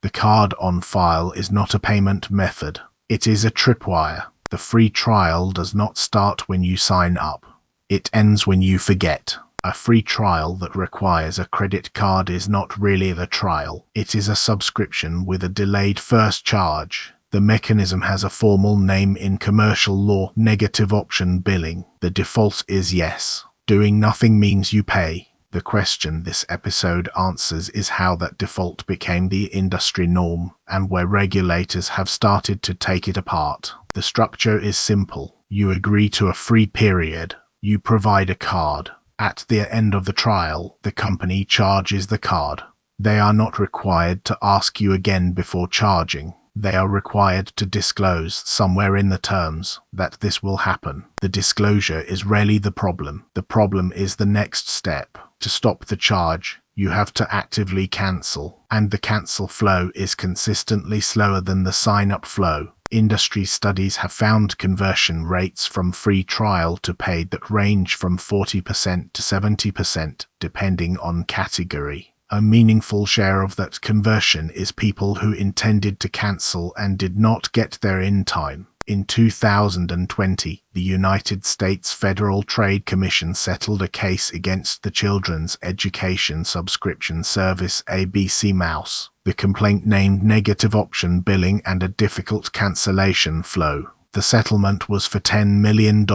The card on file is not a payment method. It is a tripwire. The free trial does not start when you sign up. It ends when you forget. A free trial that requires a credit card is not really the trial. It is a subscription with a delayed first charge. The mechanism has a formal name in commercial law: negative option billing. The default is yes. Doing nothing means you pay. The question this episode answers is how that default became the industry norm, and where regulators have started to take it apart. The structure is simple. You agree to a free period. You provide a card. At the end of the trial, the company charges the card. They are not required to ask you again before charging. They are required to disclose somewhere in the terms that this will happen. The disclosure is rarely the problem. The problem is the next step. To stop the charge, you have to actively cancel, and the cancel flow is consistently slower than the sign-up flow. Industry studies have found conversion rates from free trial to paid that range from 40% to 70%, depending on category. A meaningful share of that conversion is people who intended to cancel and did not get there in time. In 2020, the United States Federal Trade Commission settled a case against the children's education subscription service ABCmouse. The complaint named negative option billing and a difficult cancellation flow. The settlement was for $10 million.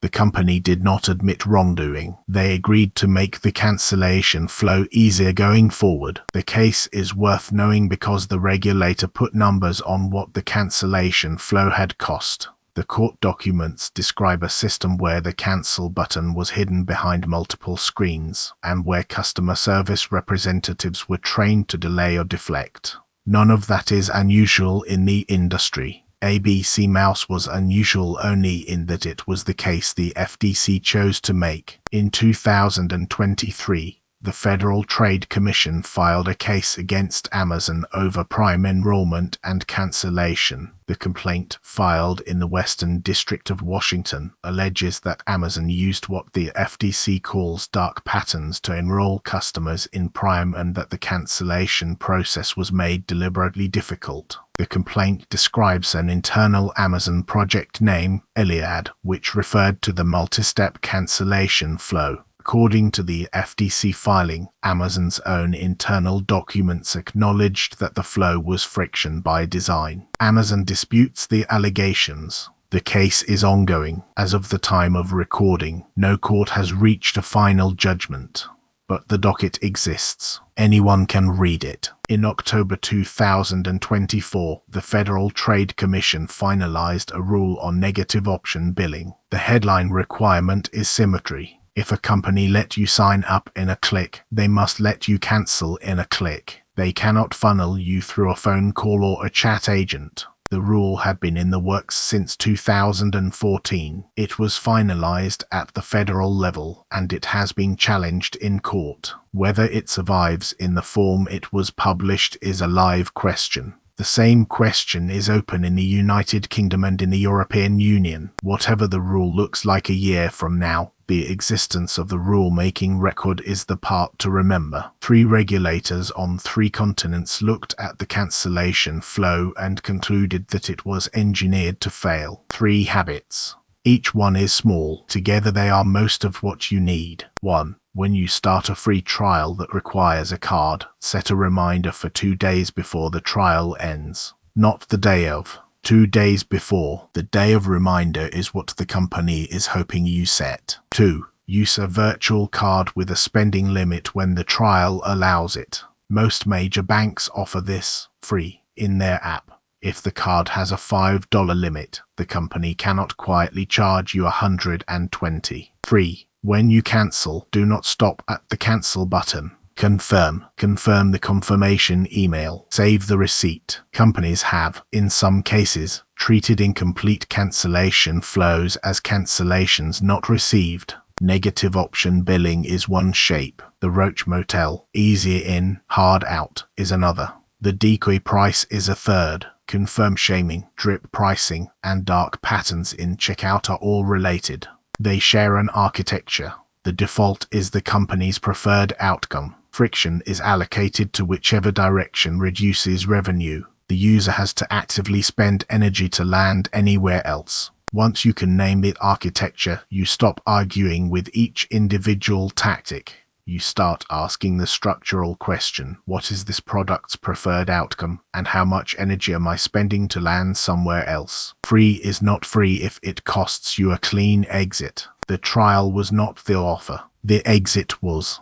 The company did not admit wrongdoing. They agreed to make the cancellation flow easier going forward. The case is worth knowing because the regulator put numbers on what the cancellation flow had cost. The court documents describe a system where the cancel button was hidden behind multiple screens, and where customer service representatives were trained to delay or deflect. None of that is unusual in the industry. ABCmouse was unusual only in that it was the case the FTC chose to make. In 2023, the Federal Trade Commission filed a case against Amazon over Prime enrollment and cancellation. The complaint, filed in the Western District of Washington, alleges that Amazon used what the FTC calls dark patterns to enroll customers in Prime and that the cancellation process was made deliberately difficult. The complaint describes an internal Amazon project named Iliad, which referred to the multi-step cancellation flow. According to the FTC filing, Amazon's own internal documents acknowledged that the flow was friction by design. Amazon disputes the allegations. The case is ongoing. As of the time of recording, no court has reached a final judgment. But the docket exists. Anyone can read it. In October 2024, the Federal Trade Commission finalized a rule on negative option billing. The headline requirement is symmetry. If a company let you sign up in a click, they must let you cancel in a click. They cannot funnel you through a phone call or a chat agent. The rule had been in the works since 2014. It was finalized at the federal level, and it has been challenged in court. Whether it survives in the form it was published is a live question. The same question is open in the United Kingdom and in the European Union. Whatever the rule looks like a year from now, the existence of the rulemaking record is the part to remember. 3 regulators on 3 continents looked at the cancellation flow and concluded that it was engineered to fail. 3 habits. Each one is small. Together they are most of what you need. 1. When you start a free trial that requires a card, set a reminder for 2 days before the trial ends. Not the day of. 2 days before. The day of reminder is what the company is hoping you set. 2. Use a virtual card with a spending limit when the trial allows it. Most major banks offer this, free, in their app. If the card has a $5 limit, the company cannot quietly charge you $120. 3. When you cancel, do not stop at the cancel button. Confirm. Confirm the confirmation email. Save the receipt. Companies have, in some cases, treated incomplete cancellation flows as cancellations not received. Negative option billing is one shape. The Roach Motel, easy in, hard out, is another. The decoy price is a third. Confirm shaming, drip pricing, and dark patterns in checkout are all related. They share an architecture. The default is the company's preferred outcome. Friction is allocated to whichever direction reduces revenue. The user has to actively spend energy to land anywhere else. Once you can name the architecture, you stop arguing with each individual tactic. You start asking the structural question: what is this product's preferred outcome, and how much energy am I spending to land somewhere else? Free is not free if it costs you a clean exit. The trial was not the offer. The exit was.